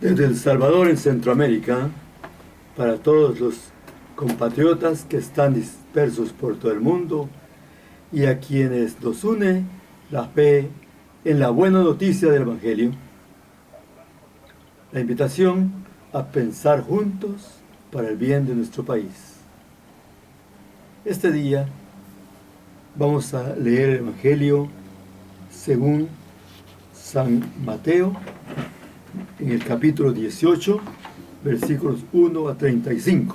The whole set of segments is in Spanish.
Desde El Salvador en Centroamérica, para todos los compatriotas que están dispersos por todo el mundo y a quienes nos une la fe en la buena noticia del Evangelio, la invitación a pensar juntos para el bien de nuestro país. Este día vamos a leer el Evangelio según San Mateo, en el capítulo 18, versículos 1 a 35.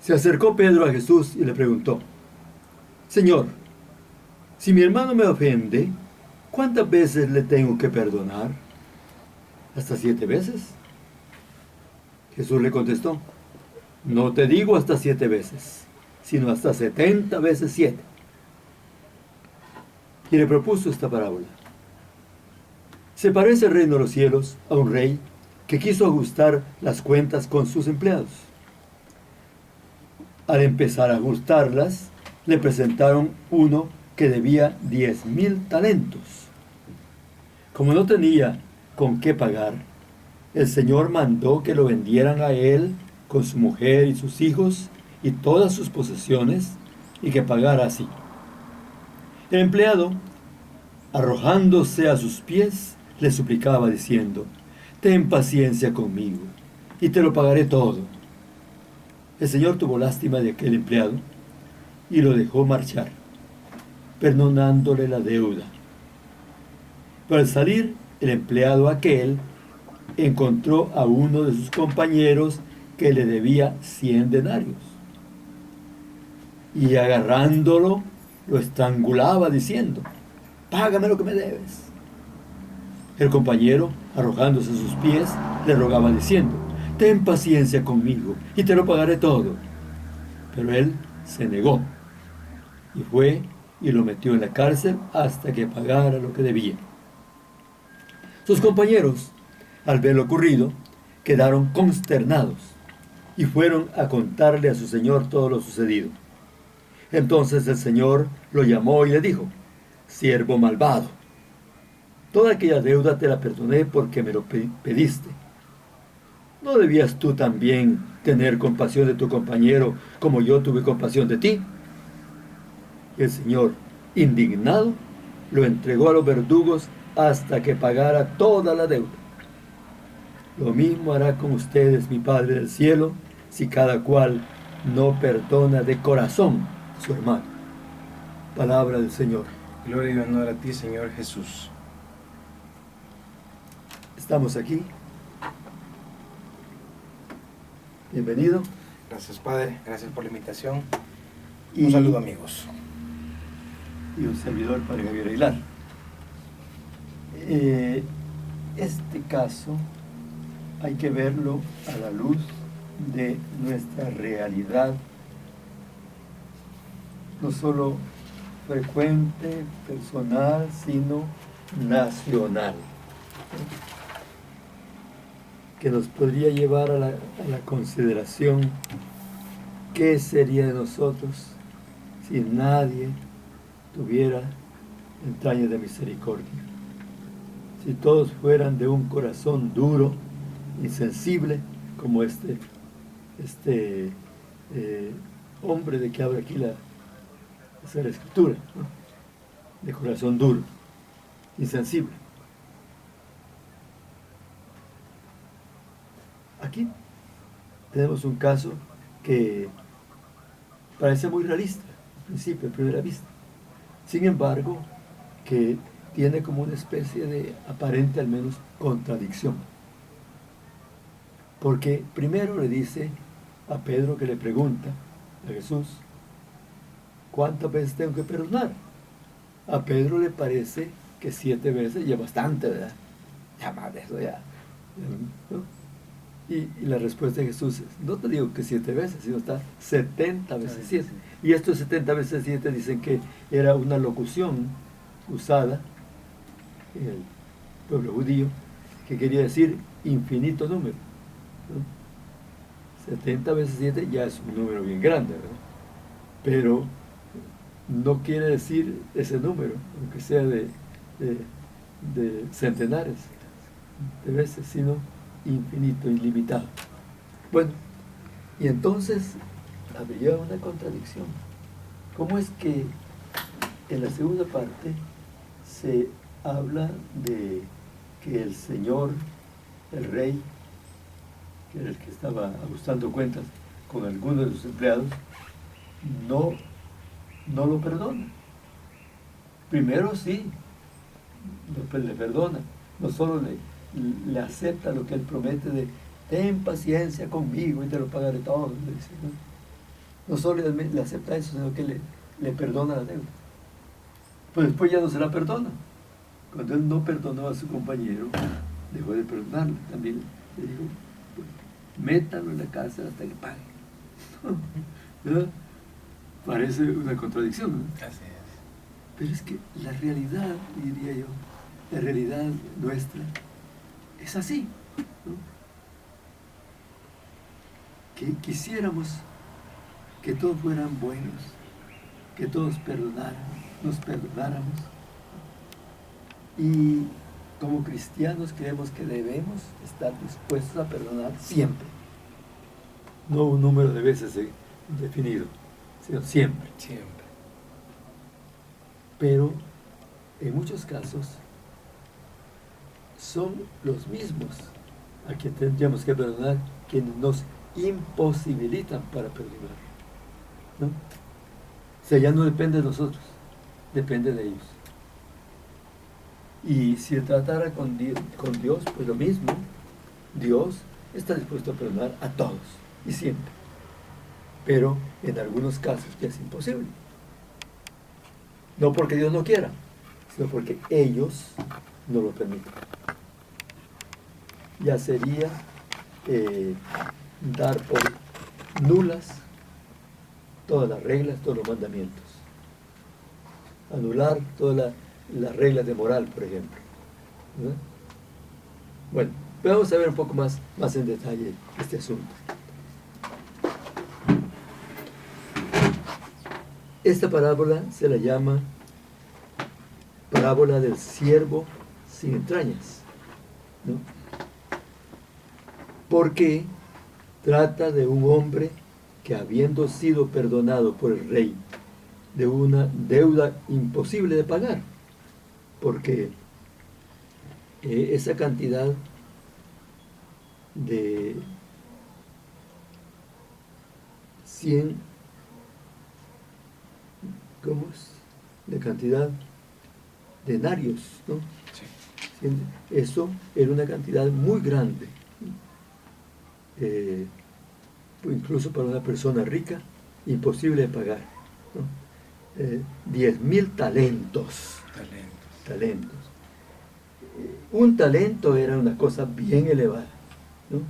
Se acercó Pedro a Jesús y le preguntó: Señor, si mi hermano me ofende, ¿cuántas veces le tengo que perdonar? ¿Hasta 7 veces? Jesús le contestó: No te digo hasta 7 veces, sino hasta 70 veces 7. Y le propuso esta parábola. Se parece el reino de los cielos a un rey que quiso ajustar las cuentas con sus empleados. Al empezar a ajustarlas, le presentaron uno que debía 10,000 talentos. Como no tenía con qué pagar, el Señor mandó que lo vendieran a él con su mujer y sus hijos y todas sus posesiones, y que pagara así. El empleado, arrojándose a sus pies, le suplicaba diciendo: Ten paciencia conmigo, y te lo pagaré todo. El Señor tuvo lástima de aquel empleado y lo dejó marchar, perdonándole la deuda. Pero al salir, el empleado aquel encontró a uno de sus compañeros que le debía 100 denarios. Y agarrándolo, lo estrangulaba diciendo: Págame lo que me debes. El compañero, arrojándose a sus pies, le rogaba diciendo: Ten paciencia conmigo y te lo pagaré todo. Pero él se negó y fue y lo metió en la cárcel hasta que pagara lo que debía. Sus compañeros, al ver lo ocurrido, quedaron consternados y fueron a contarle a su señor todo lo sucedido. Entonces el Señor lo llamó y le dijo: Siervo malvado, toda aquella deuda te la perdoné porque me lo pediste. ¿No debías tú también tener compasión de tu compañero como yo tuve compasión de ti? Y el Señor, indignado, lo entregó a los verdugos hasta que pagara toda la deuda. Lo mismo hará con ustedes mi Padre del cielo, si cada cual no perdona de corazón a su hermano. Palabra del Señor. Gloria y honor a ti, Señor Jesús. Estamos aquí. Bienvenido. Gracias, Padre. Gracias por la invitación. Y- Un saludo, amigos. Y un servidor, Padre Javier Aguilar. Este caso hay que verlo a la luz de nuestra realidad, no solo frecuente, personal, sino nacional, que nos podría llevar a la consideración: ¿qué sería de nosotros si nadie tuviera entrañas de misericordia? Si todos fueran de un corazón duro, insensible, como este hombre de que habla aquí la Escritura, ¿no? De corazón duro, insensible. Aquí tenemos un caso que parece muy realista, al principio, a primera vista. Sin embargo, que tiene como una especie de aparente, al menos, contradicción. Porque primero le dice a Pedro, que le pregunta a Jesús: ¿cuántas veces tengo que perdonar? A Pedro le parece que 7 veces ya bastante, ¿verdad? Ya más de eso, ya. ¿No? Y la respuesta de Jesús es: no te digo que 7 veces, sino está 70 veces 7. Y estos 70 veces 7 dicen que era una locución usada en el pueblo judío, que quería decir infinito número, ¿no? 70 veces 7 ya es un número bien grande, ¿verdad? Pero no quiere decir ese número, aunque sea de de centenares de veces, sino infinito, ilimitado. Bueno, y entonces habría una contradicción. ¿Cómo es que en la segunda parte se habla de que el Señor, el Rey, que era el que estaba ajustando cuentas con algunos de sus empleados, no lo perdona? Primero sí, le perdona, no solo le acepta lo que él promete de ten paciencia conmigo y te lo pagaré todo, le dice, ¿no? No solo le acepta eso, sino que le perdona la deuda. Pues después ya no se la perdona. Cuando él no perdonó a su compañero, dejó de perdonarle. También le dijo, pues, métalo en la cárcel hasta que pague. ¿Verdad? Parece una contradicción, ¿no? Así es. Pero es que la realidad, diría yo, la realidad nuestra es así, ¿no? Que quisiéramos que todos fueran buenos, que todos nos perdonáramos. Y como cristianos creemos que debemos estar dispuestos a perdonar siempre. No un número de veces definido, sino siempre. Siempre. Pero en muchos casos son los mismos a quienes tendríamos que perdonar quienes nos imposibilitan para perdonar, ¿no? O sea, ya no depende de nosotros, depende de ellos. Y si se tratara con Dios, pues lo mismo. Dios está dispuesto a perdonar a todos y siempre. Pero en algunos casos ya es imposible. No porque Dios no quiera, sino porque ellos no lo permiten. Ya sería dar por nulas todas las reglas, todos los mandamientos. Anular todas las reglas de moral, por ejemplo, ¿no? Bueno, vamos a ver un poco más en detalle este asunto. Esta parábola se la llama parábola del siervo sin entrañas, ¿no? Porque trata de un hombre que, habiendo sido perdonado por el rey de una deuda imposible de pagar, porque esa cantidad de 100, ¿cómo es? De cantidad de denarios, ¿no? Sí. Eso era una cantidad muy grande, incluso para una persona rica, imposible de pagar, ¿no? 10.000 talentos. Talentos. Un talento era una cosa bien elevada, ¿no?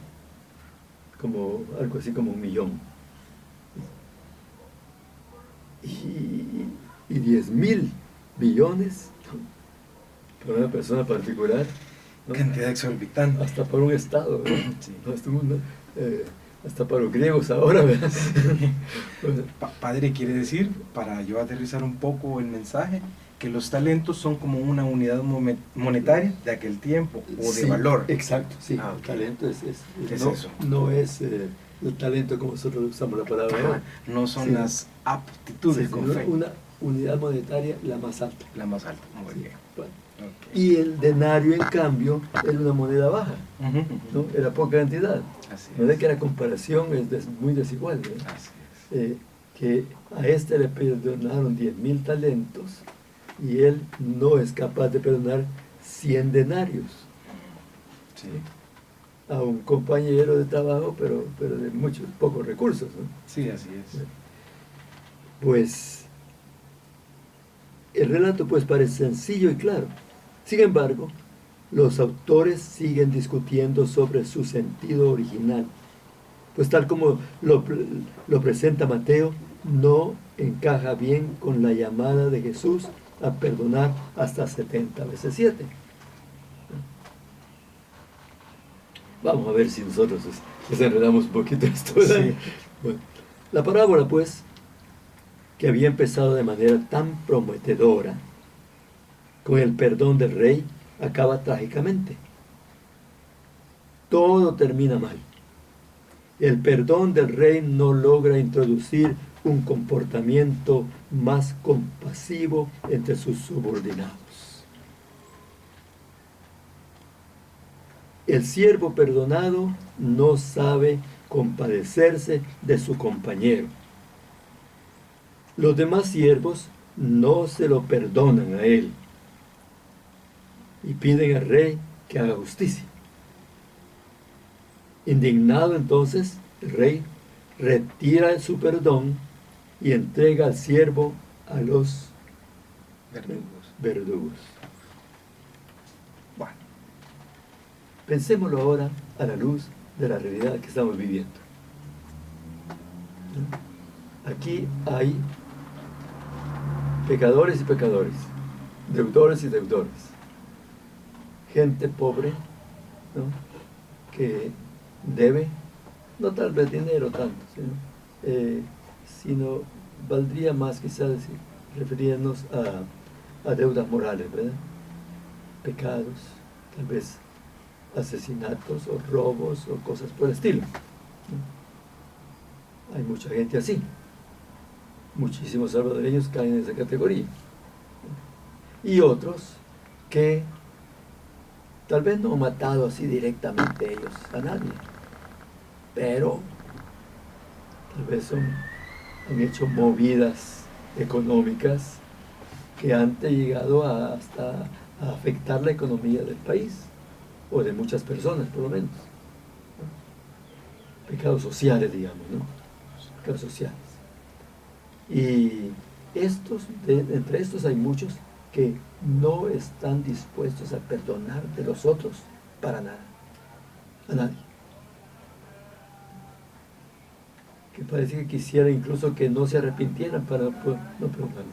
Como algo así como 1.000.000. Y 10.000 billones, ¿no? Para una persona particular, ¿no? Cantidad exorbitante. Hasta para un estado, ¿no? Sí. Hasta para los griegos ahora, ¿verdad? Padre, quiere decir, para yo aterrizar un poco el mensaje, que los talentos son como una unidad monetaria de aquel tiempo o de sí, valor. Exacto, sí. Ah, El okay. talento es no, eso. No es el talento como nosotros usamos la palabra. Ajá, no son sí, las aptitudes con fe. Una unidad monetaria la más alta. La más alta, muy bien. Bueno. Okay. Y el denario, en cambio, era una moneda baja, ¿no? Era poca cantidad. Así No es es. que la comparación es muy desigual, ¿verdad? Así es. Que a este le perdonaron 10.000 talentos y él no es capaz de perdonar 100 denarios. Sí. A un compañero de trabajo, pero de pocos recursos, ¿no? Sí, así es. Pues el relato pues parece sencillo y claro. Sin embargo, los autores siguen discutiendo sobre su sentido original, pues tal como lo presenta Mateo, no encaja bien con la llamada de Jesús a perdonar hasta 70 veces 7. Vamos a ver si nosotros desenredamos un poquito esto, ¿verdad? Sí. Bueno, la parábola, pues, que había empezado de manera tan prometedora, con el perdón del rey acaba trágicamente. Todo termina mal. El perdón del rey no logra introducir un comportamiento más compasivo entre sus subordinados. El siervo perdonado no sabe compadecerse de su compañero. Los demás siervos no se lo perdonan a él y piden al rey que haga justicia. Indignado entonces, el rey retira su perdón y entrega al siervo a los verdugos. Bueno, pensémoslo ahora a la luz de la realidad que estamos viviendo. Aquí hay pecadores y pecadores, deudores y deudores, gente pobre, ¿no?, que debe, no tal vez dinero tanto, sino valdría más quizás referirnos a deudas morales, ¿verdad? Pecados, tal vez asesinatos o robos o cosas por el estilo, ¿no? Hay mucha gente así. Muchísimos salvadoreños caen en esa categoría. Y otros que tal vez no han matado así directamente ellos a nadie, pero tal vez han hecho movidas económicas que han llegado hasta a afectar la economía del país, o de muchas personas por lo menos, ¿no? Pecados sociales, digamos, ¿no? Pecados sociales. Y entre estos hay muchos que no están dispuestos a perdonar de los otros para nada, a nadie. Que parece que quisiera incluso que no se arrepintieran para no perdonarlos.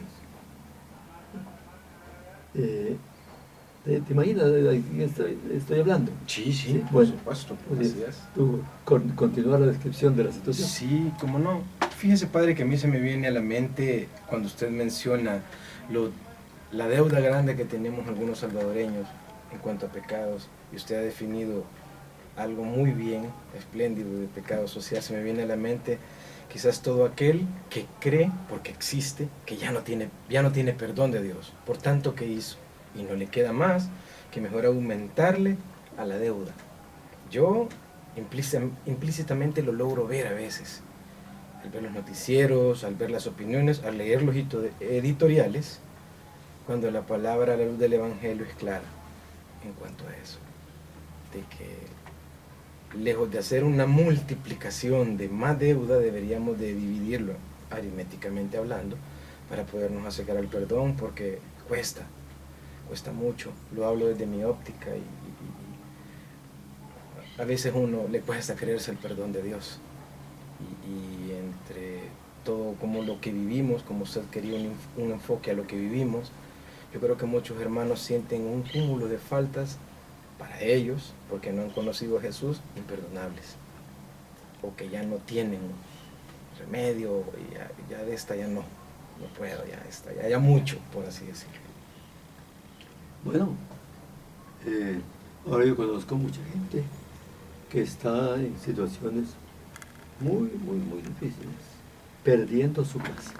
¿Te imaginas de qué estoy hablando? Sí, por bueno, supuesto. Pues, Así es. ¿tú continuar la descripción de la situación? Sí, cómo no. Fíjese, padre, que a mí se me viene a la mente cuando usted menciona la deuda grande que tenemos algunos salvadoreños en cuanto a pecados, y usted ha definido algo muy bien, espléndido de pecado social. Se me viene a la mente quizás todo aquel que cree, porque existe, que ya no tiene perdón de Dios por tanto que hizo, y no le queda más que mejor aumentarle a la deuda. Yo implícitamente lo logro ver a veces, al ver los noticieros, al ver las opiniones, al leer los editoriales, cuando la palabra a la luz del Evangelio es clara en cuanto a eso, de que lejos de hacer una multiplicación de más deuda, deberíamos de dividirlo aritméticamente hablando para podernos acercar al perdón, porque cuesta mucho. Lo hablo desde mi óptica y a veces uno le cuesta creerse el perdón de Dios, y entre todo como lo que vivimos, como usted quería un enfoque a lo que vivimos, yo creo que muchos hermanos sienten un cúmulo de faltas para ellos, porque no han conocido a Jesús, imperdonables, o que ya no tienen remedio, y ya de esta ya no puedo, ya mucho, por así decirlo. Bueno, ahora yo conozco mucha gente que está en situaciones muy, muy, muy difíciles, perdiendo su casa.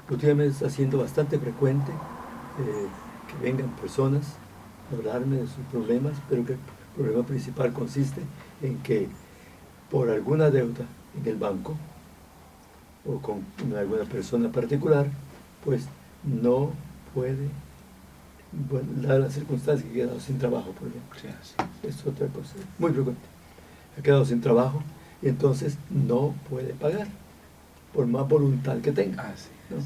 Últimamente está siendo bastante frecuente que vengan personas a hablarme de sus problemas, pero que el problema principal consiste en que por alguna deuda en el banco o con alguna persona particular, pues no puede, bueno, dada la circunstancia que ha quedado sin trabajo, por ejemplo. Sí. Es otra cosa muy frecuente. Ha quedado sin trabajo y entonces no puede pagar, por más voluntad que tenga, ¿no?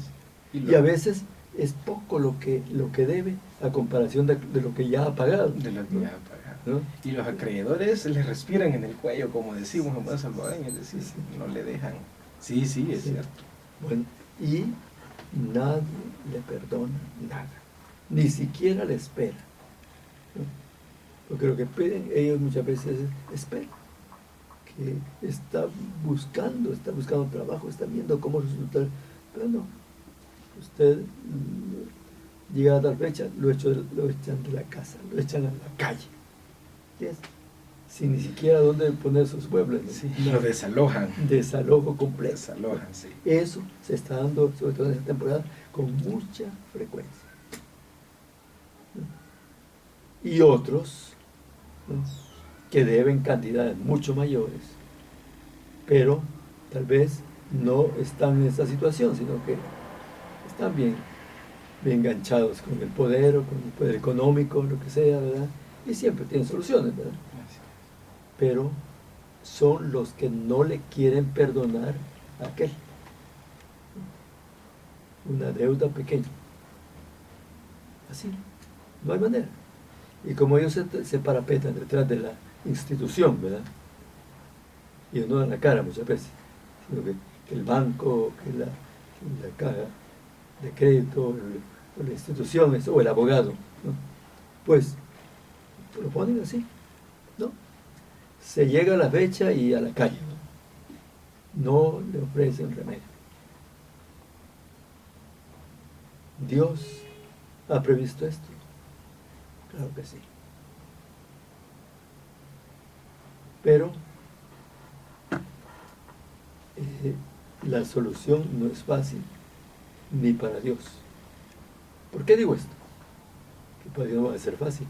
Y a veces es poco lo que debe a comparación de lo que ya ha pagado. De lo que ¿no? ya ha pagado. ¿No? Y los acreedores les respiran en el cuello, como decimos en buen salvadoreño, es decir, Sí. no le dejan. Sí, es cierto. Bueno, y nadie le perdona nada, ni siquiera le espera, ¿no? Porque lo que piden ellos muchas veces es espera, que está buscando trabajo, está viendo cómo resultar, pero no, usted llega a tal fecha, lo echan de la casa, lo echan a la calle. ¿Entiendes? Sin ni siquiera dónde poner sus muebles. Sí, lo desalojan. Desalojo completo. Desalojan, sí. Eso se está dando, sobre todo en esta temporada, con mucha frecuencia. Y otros, ¿no?, que deben cantidades mucho mayores, pero tal vez no están en esa situación, sino que están bien enganchados con el poder o con el poder económico, lo que sea, ¿verdad? Y siempre tienen soluciones, ¿verdad? Pero son los que no le quieren perdonar a aquel. Una deuda pequeña. Así, no hay manera. Y como ellos se parapetan detrás de la institución, ¿verdad? Y no dan la cara muchas veces, sino que el banco, que la caja de crédito, o la institución, o el abogado, ¿no?, pues lo ponen así, ¿no? Se llega a la fecha y a la calle, no le ofrecen remedio. ¿Dios ha previsto esto? Claro que sí. Pero la solución no es fácil, ni para Dios. ¿Por qué digo esto? Que para Dios no va a ser fácil.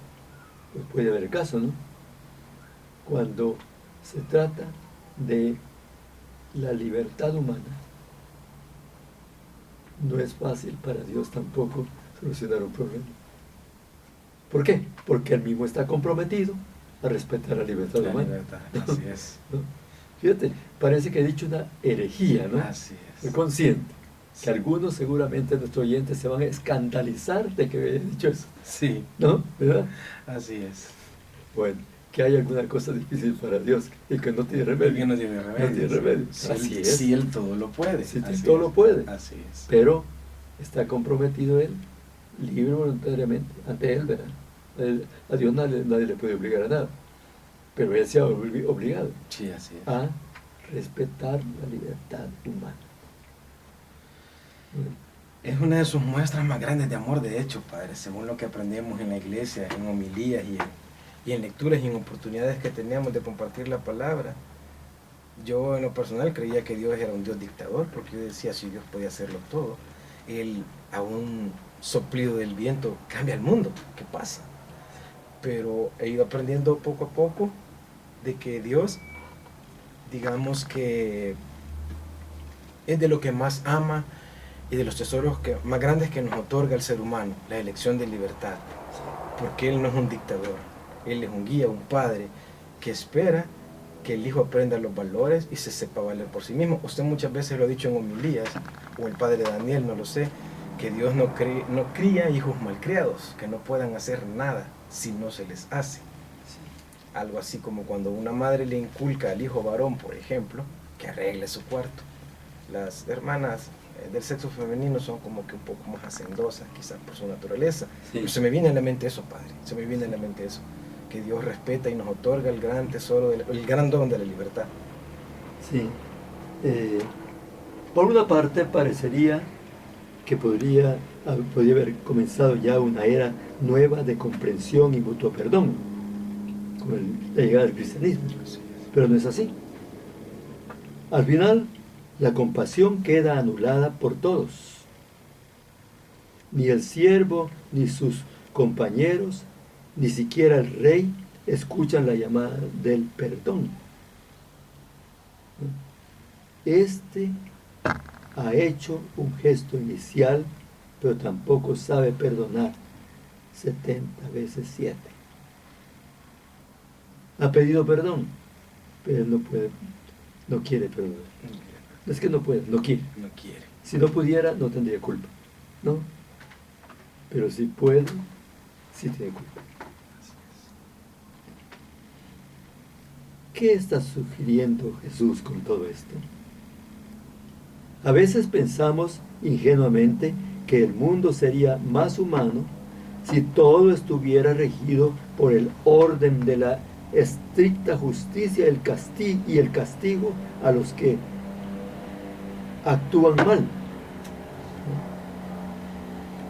Pues puede haber caso, ¿no? Cuando se trata de la libertad humana, no es fácil para Dios tampoco solucionar un problema. ¿Por qué? Porque Él mismo está comprometido a respetar la libertad humana. Libertad, así es. ¿No? Fíjate, parece que he dicho una herejía, ¿no? Así es. Soy consciente Sí. que algunos seguramente nuestros oyentes se van a escandalizar de que haya dicho eso, Sí, ¿no? ¿Verdad? así es. Bueno, que hay alguna cosa difícil para Dios y que no tiene remedio. Y que no tiene remedio. No tiene remedio. Sí, Así él, es. sí, Él todo lo puede. Sí, Así todo es. lo puede. Así es. Pero está comprometido Él, libre voluntariamente, ante Él, ¿verdad? A Dios nadie le puede obligar a nada, pero Él se ha obligado Sí, así es. a respetar la libertad humana. Es una de sus muestras más grandes de amor, de hecho, Padre, según lo que aprendemos en la iglesia, en homilías y en lecturas y en oportunidades que teníamos de compartir la palabra. Yo en lo personal creía que Dios era un Dios dictador, porque yo decía, si Dios podía hacerlo todo, Él a un soplido del viento cambia el mundo. ¿Qué pasa? Pero he ido aprendiendo poco a poco de que Dios, digamos que es de lo que más ama y de los tesoros más grandes que nos otorga el ser humano, la elección de libertad. Porque Él no es un dictador, Él es un guía, un padre que espera que el hijo aprenda los valores y se sepa valer por sí mismo. Usted muchas veces lo ha dicho en homilías, o el padre Daniel, no lo sé, que Dios no cría hijos malcriados, que no puedan hacer nada si no se les hace. Algo así como cuando una madre le inculca al hijo varón, por ejemplo, que arregle su cuarto. Las hermanas del sexo femenino son como que un poco más hacendosas, quizás por su naturaleza. Sí. Pero se me viene a la mente eso, Padre, se me viene a la mente eso, que Dios respeta y nos otorga el gran tesoro, el gran don de la libertad. Sí. Por una parte parecería que podría haber comenzado ya una era nueva de comprensión y mutuo perdón con la llegada del cristianismo, pero no es así. Al final, la compasión queda anulada por todos. Ni el siervo, ni sus compañeros, ni siquiera el rey escuchan la llamada del perdón. Este ha hecho un gesto inicial, pero tampoco sabe perdonar 70 veces 7. Ha pedido perdón, pero no puede, no quiere perdonar. No es que no puede, no quiere. No quiere. Si no pudiera, no tendría culpa, ¿no? Pero si puede, sí tiene culpa. ¿Qué está sugiriendo Jesús con todo esto? A veces pensamos ingenuamente que el mundo sería más humano si todo estuviera regido por el orden de la estricta justicia y el castigo a los que actúan mal.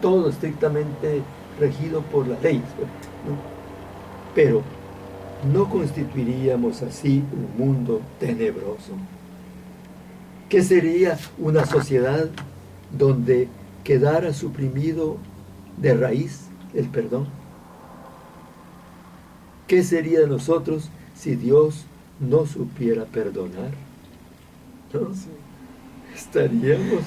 todo estrictamente regido por la ley, ¿no? Pero no constituiríamos así un mundo tenebroso. ¿Qué sería una sociedad donde quedara suprimido de raíz el perdón? ¿Qué sería de nosotros si Dios no supiera perdonar? ¿No? Sí. Estaríamos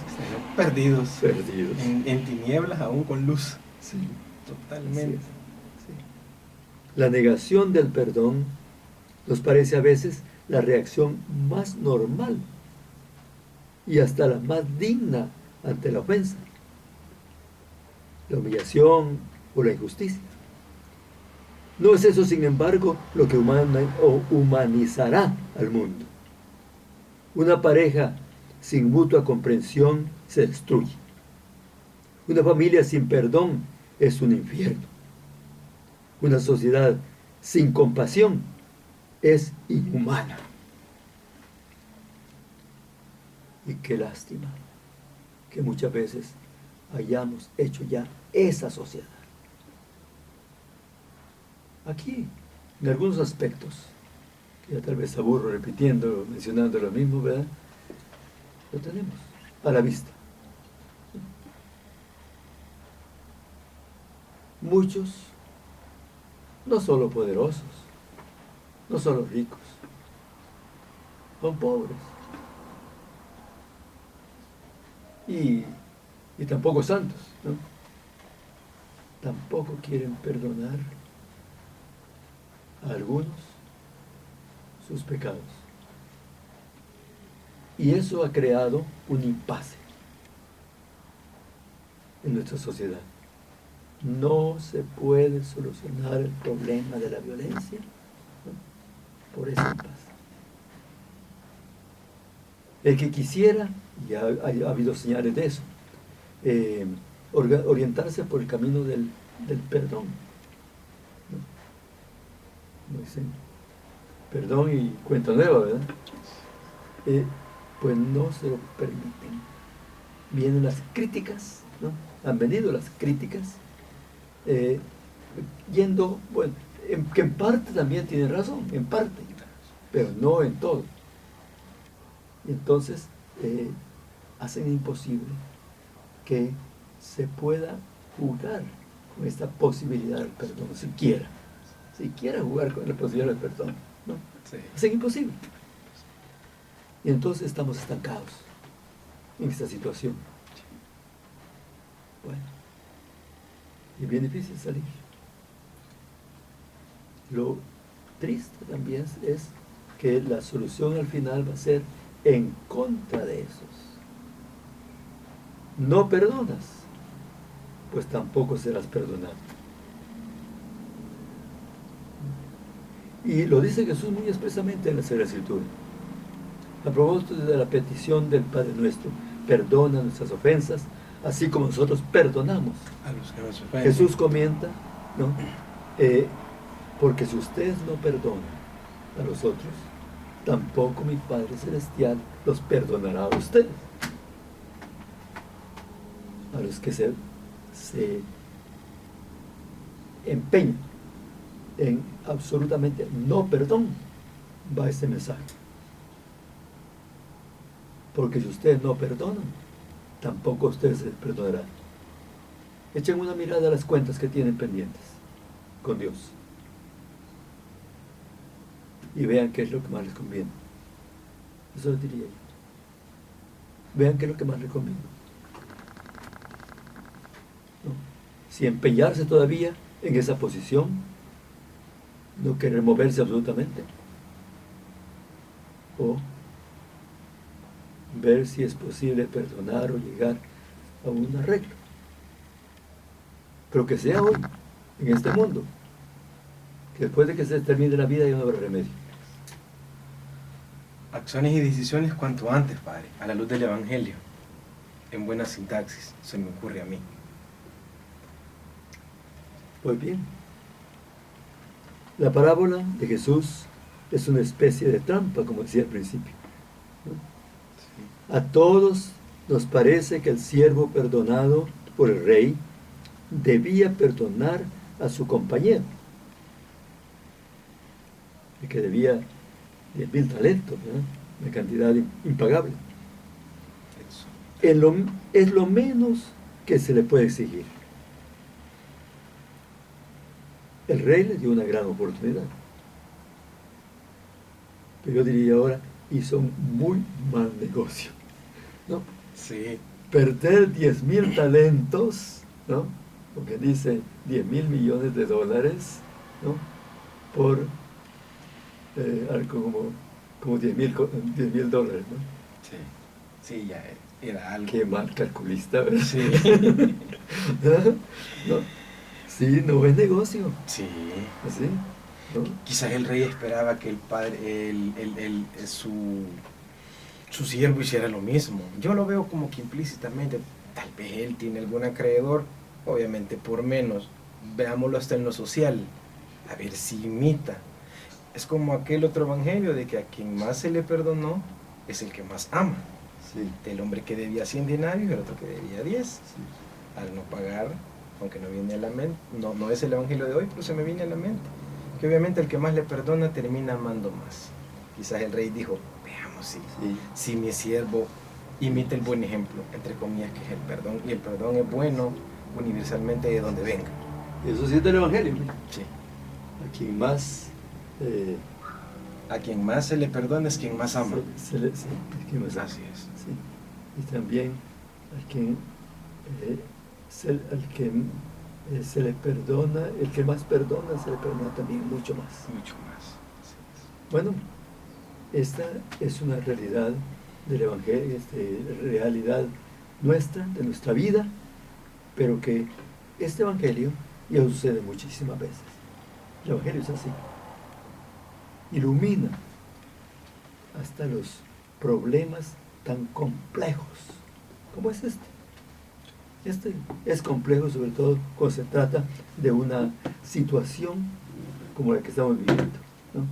Perdidos. perdidos. En tinieblas, aún con luz. Sí, Totalmente. sí. La negación del perdón nos parece a veces la reacción más normal y hasta la más digna ante la ofensa, la humillación o la injusticia. No es eso, sin embargo, lo que humanizará al mundo. Una pareja sin mutua comprensión se destruye. Una familia sin perdón es un infierno. Una sociedad sin compasión es inhumana. Y qué lástima que muchas veces hayamos hecho ya esa sociedad. Aquí, en algunos aspectos, que ya tal vez aburro repitiendo, mencionando lo mismo, ¿verdad? Lo tenemos a la vista. Muchos, no solo poderosos, no solo ricos, son pobres. Y tampoco santos, ¿no? Tampoco quieren perdonar a algunos sus pecados. Y eso ha creado un impasse en nuestra sociedad. No se puede solucionar el problema de la violencia, ¿no?, por ese impasse. El que quisiera, ya ha habido señales de eso, orientarse por el camino del perdón, ¿no? Como dicen, perdón y cuenta nueva, ¿verdad? Pues no se lo permiten. Vienen las críticas, ¿no? Han venido las críticas, yendo, bueno, que en parte también tienen razón, en parte, pero no en todo. Y entonces hacen imposible que se pueda jugar con esta posibilidad del perdón, siquiera jugar con la posibilidad del perdón, ¿no? Sí. Hacen imposible. Y entonces estamos estancados en esta situación. Bueno, y es bien difícil salir. Lo triste también es que la solución al final va a ser en contra de esos. No perdonas, pues tampoco serás perdonado. Y lo dice Jesús muy expresamente en la Sagrada Escritura. A propósito de la petición del Padre Nuestro, perdona nuestras ofensas, así como nosotros perdonamos A los que nos ofenden. Jesús comenta, ¿no? Porque si ustedes no perdonan a los otros, tampoco mi Padre Celestial los perdonará a ustedes. A los que se empeñan en absolutamente no perdón, va este mensaje. Porque si ustedes no perdonan, tampoco ustedes se les perdonarán. Echen una mirada a las cuentas que tienen pendientes con Dios y vean qué es lo que más les conviene. Eso lo diría yo. Vean qué es lo que más les conviene, ¿no? Si empeñarse todavía en esa posición, no querer moverse absolutamente, o ver si es posible perdonar o llegar a un arreglo. Pero que sea hoy, en este mundo, que después de que se termine la vida ya no habrá remedio. Acciones y decisiones cuanto antes, Padre, a la luz del Evangelio. En buena sintaxis, se me ocurre a mí. Pues bien, la parábola de Jesús es una especie de trampa, como decía al principio, ¿no? A todos nos parece que el siervo perdonado por el rey debía perdonar a su compañero, el que debía 10.000 talentos, ¿verdad? Una cantidad impagable. Es lo menos que se le puede exigir. El rey le dio una gran oportunidad. Pero yo diría ahora, hizo un muy mal negocio, ¿no? Sí. Perder 10.000 talentos, ¿no? Porque dice 10.000 millones de dólares, ¿no? Por algo como 10.000 dólares, ¿no? Sí. Sí, ya era algo. Qué mal calculista, ¿verdad? Sí. ¿No? Sí, no es negocio. Sí. ¿Así? ¿No? Quizás el rey esperaba que el padre, su siervo hiciera lo mismo. Yo lo veo como que implícitamente, tal vez él tiene algún acreedor, obviamente por menos. Veámoslo hasta en lo social, a ver si imita. Es como aquel otro evangelio de que a quien más se le perdonó es el que más ama. Sí. Del hombre que debía 100 denarios y el otro que debía 10. Sí. Al no pagar, aunque no viene a la mente, no es el evangelio de hoy, pero se me viene a la mente. Que obviamente el que más le perdona termina amando más. Quizás el rey dijo, veamos si mi siervo imita el buen ejemplo, entre comillas, que es el perdón, y el perdón es bueno universalmente de donde venga. Eso sí es del Evangelio. Sí. A quien más... A quien más se le perdona es quien más ama. Sí, es quien más ama. Así es. Sí. Y también al que se le perdona, el que más perdona, se le perdona también mucho más. Mucho más. Así es. Bueno, esta es una realidad del Evangelio, realidad nuestra, de nuestra vida, pero que este Evangelio ya sucede muchísimas veces. El Evangelio es así. Ilumina hasta los problemas tan complejos como es este. Este es complejo sobre todo cuando se trata de una situación como la que estamos viviendo, ¿no?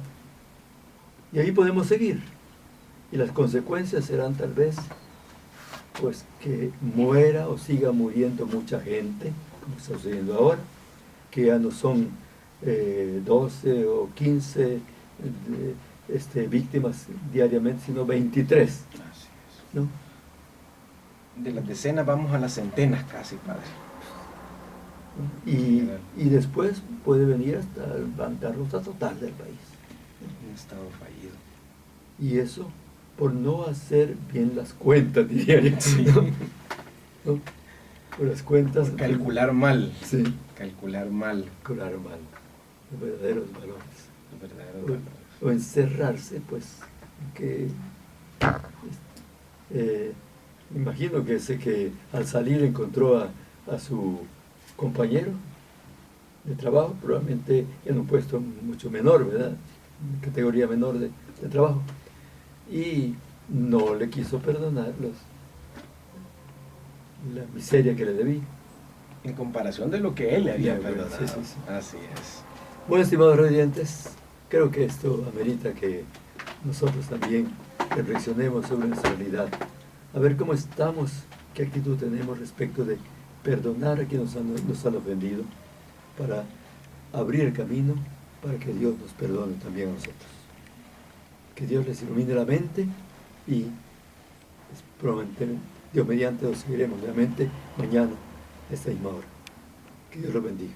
Y ahí podemos seguir. Y las consecuencias serán tal vez pues que muera o siga muriendo mucha gente, como está sucediendo ahora, que ya no son 12 o 15 víctimas diariamente, sino 23. Así es. ¿No? De las decenas vamos a las centenas casi, padre. Y después puede venir hasta el bancarrota total del país. Un estado fallido. Y eso por no hacer bien las cuentas, diría yo. Sí. ¿No? Por las cuentas. Por calcular mal. Sí. Calcular mal. Calcular mal. Los verdaderos valores. Los verdaderos valores. O encerrarse, pues, que imagino que al salir encontró a su compañero de trabajo, probablemente en un puesto mucho menor, ¿verdad? Categoría menor de trabajo, y no le quiso perdonar la miseria que le debía. En comparación de lo que él le había perdonado. Sí, sí, sí. Así es. Bueno, estimados radiantes, creo que esto amerita que nosotros también reflexionemos sobre nuestra realidad, a ver cómo estamos, qué actitud tenemos respecto de perdonar a quienes nos han ofendido, para abrir el camino para que Dios nos perdone también a nosotros. Que Dios les ilumine la mente y probablemente Dios mediante nos seguiremos nuevamente mañana a esta misma hora. Que Dios los bendiga.